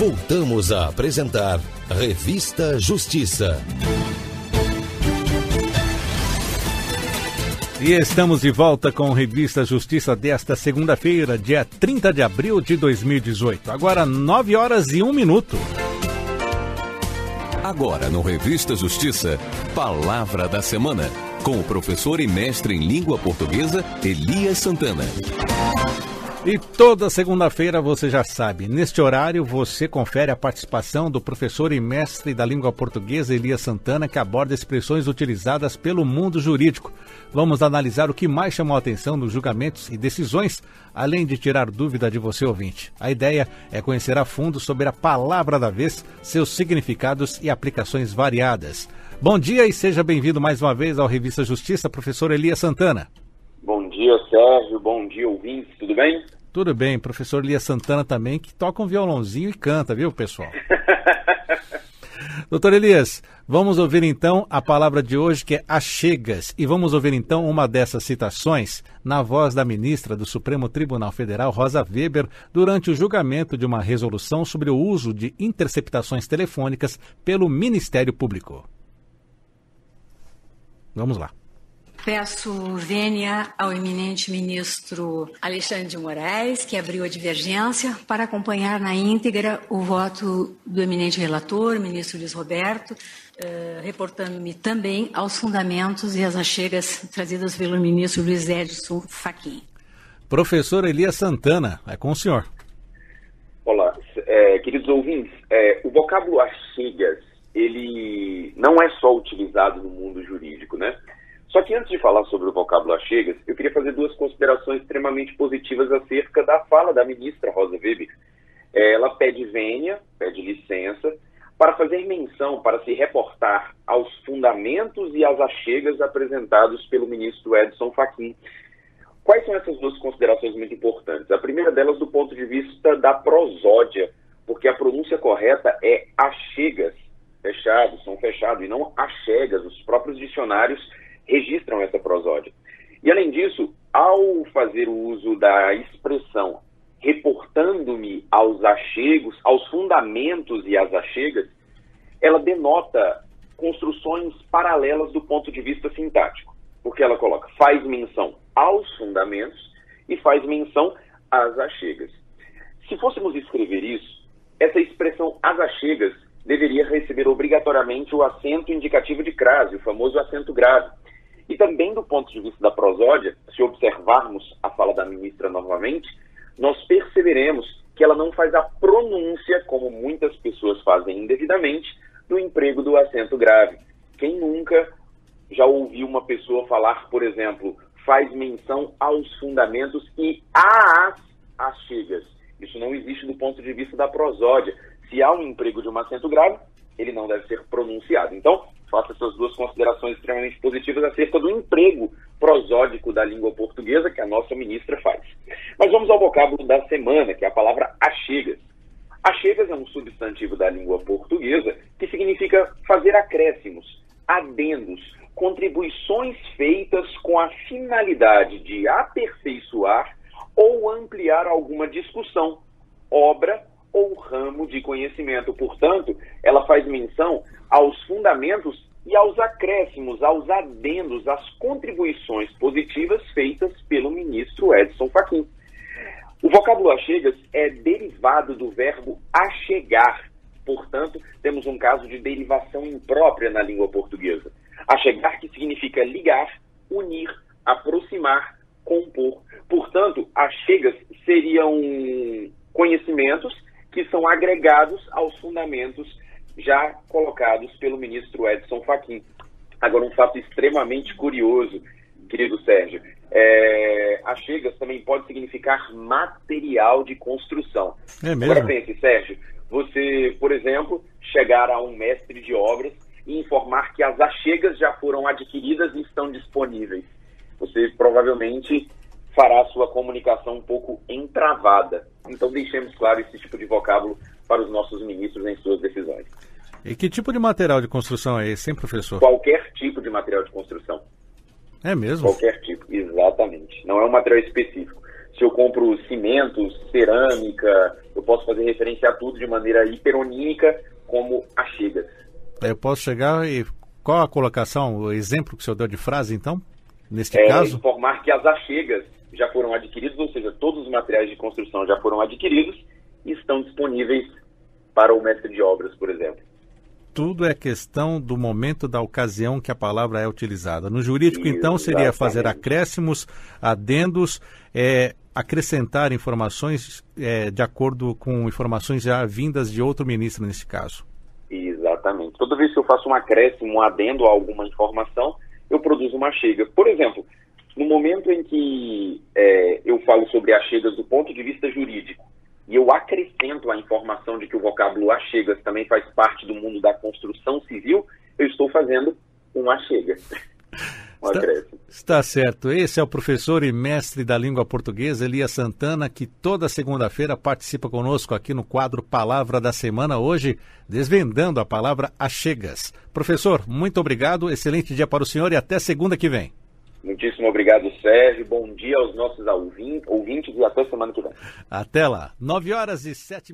Voltamos a apresentar Revista Justiça. E estamos de volta com Revista Justiça desta segunda-feira, dia 30 de abril de 2018. Agora 9 horas e 1 minuto. Agora no Revista Justiça, Palavra da Semana, com o professor e mestre em língua portuguesa, Elias Santana. E toda segunda-feira você já sabe, neste horário você confere a participação do professor e mestre da língua portuguesa, Elias Santana, que aborda expressões utilizadas pelo mundo jurídico. Vamos analisar o que mais chamou a atenção nos julgamentos e decisões, além de tirar dúvida de você, ouvinte. A ideia é conhecer a fundo sobre a palavra da vez, seus significados e aplicações variadas. Bom dia e seja bem-vindo mais uma vez ao Revista Justiça, professor Elias Santana. Bom dia, Sérgio. Bom dia, ouvintes. Tudo bem? Tudo bem. Professor Elias Santana também, que toca um violãozinho e canta, viu, pessoal? Doutor Elias, vamos ouvir então a palavra de hoje, que é achegas. E vamos ouvir então uma dessas citações na voz da ministra do Supremo Tribunal Federal, Rosa Weber, durante o julgamento de uma resolução sobre o uso de interceptações telefônicas pelo Ministério Público. Vamos lá. Peço vênia ao eminente ministro Alexandre de Moraes, que abriu a divergência, para acompanhar na íntegra o voto do eminente relator, ministro Luiz Roberto, reportando-me também aos fundamentos e às achegas trazidas pelo ministro Luiz Edson Fachin. Professor Elias Santana, é com o senhor. Olá, queridos ouvintes, o vocábulo achegas, ele não é só utilizado no mundo jurídico, né? Só que antes de falar sobre o vocábulo achegas, eu queria fazer duas considerações extremamente positivas acerca da fala da ministra Rosa Weber. Ela pede vênia, pede licença, para fazer menção, para se reportar aos fundamentos e às achegas apresentados pelo ministro Edson Fachin. Quais são essas duas considerações muito importantes? A primeira delas do ponto de vista da prosódia, porque a pronúncia correta é achegas, fechados, são fechados, e não achegas. Os próprios dicionários registram essa prosódia. E, além disso, ao fazer o uso da expressão reportando-me aos achegos, aos fundamentos e às achegas, ela denota construções paralelas do ponto de vista sintático, porque ela coloca, faz menção aos fundamentos e faz menção às achegas. Se fôssemos escrever isso, essa expressão às achegas deveria receber obrigatoriamente o acento indicativo de crase, o famoso acento grave. E também do ponto de vista da prosódia, se observarmos a fala da ministra novamente, nós perceberemos que ela não faz a pronúncia, como muitas pessoas fazem indevidamente, do emprego do acento grave. Quem nunca já ouviu uma pessoa falar, por exemplo, faz menção aos fundamentos e às achegas? Isso não existe do ponto de vista da prosódia. Se há um emprego de um acento grave, ele não deve ser pronunciado. Então, faço essas duas considerações extremamente positivas acerca do emprego prosódico da língua portuguesa que a nossa ministra faz. Mas vamos ao vocábulo da semana, que é a palavra achegas. Achegas é um substantivo da língua portuguesa que significa fazer acréscimos, adendos, contribuições feitas com a finalidade de aperfeiçoar ou ampliar alguma discussão, obra ou ramo de conhecimento. Portanto, ela faz menção aos fundamentos e aos acréscimos, aos adendos, às contribuições positivas feitas pelo ministro Edson Fachin. O vocábulo achegas é derivado do verbo achegar. Portanto, temos um caso de derivação imprópria na língua portuguesa. Achegar, que significa ligar, unir, aproximar, compor. Portanto, achegas seriam conhecimentos que são agregados aos fundamentos já colocados pelo ministro Edson Fachin. Agora, um fato extremamente curioso, querido Sérgio, achegas também pode significar material de construção. É mesmo? Agora pense, Sérgio, você, por exemplo, chegar a um mestre de obras e informar que as achegas já foram adquiridas e estão disponíveis. Você provavelmente fará a sua comunicação um pouco entravada. Então, deixemos claro esse tipo de vocábulo para os nossos ministros em suas decisões. E que tipo de material de construção é esse, hein, professor? Qualquer tipo de material de construção. É mesmo? Qualquer tipo, exatamente. Não é um material específico. se eu compro cimentos, cerâmica, eu posso fazer referência a tudo de maneira hiperonímica, como achegas. Eu posso chegar e... Qual a colocação, o exemplo que o senhor deu de frase, então, neste caso? Informar que as achegas já foram adquiridas, ou seja, todos os materiais de construção já foram adquiridos e estão disponíveis para o mestre de obras, por exemplo. Tudo é questão do momento, da ocasião que a palavra é utilizada. No jurídico, então, seria fazer acréscimos, adendos, acrescentar informações de acordo com informações já vindas de outro ministro, nesse caso. Exatamente. Toda vez que eu faço um acréscimo, um adendo a alguma informação, eu produzo uma achega. Por exemplo, no momento em que eu falo sobre achegas do ponto de vista jurídico, e eu acrescento a informação de que o vocábulo achegas também faz parte do mundo da construção civil, eu estou fazendo um achega. Está certo. Esse é o professor e mestre da língua portuguesa, Elias Santana, que toda segunda-feira participa conosco aqui no quadro Palavra da Semana, hoje desvendando a palavra achegas. Professor, muito obrigado, excelente dia para o senhor e até segunda que vem. Muitíssimo obrigado, Sérgio. Bom dia aos nossos ouvintes e até semana que vem. Até lá. 9h07.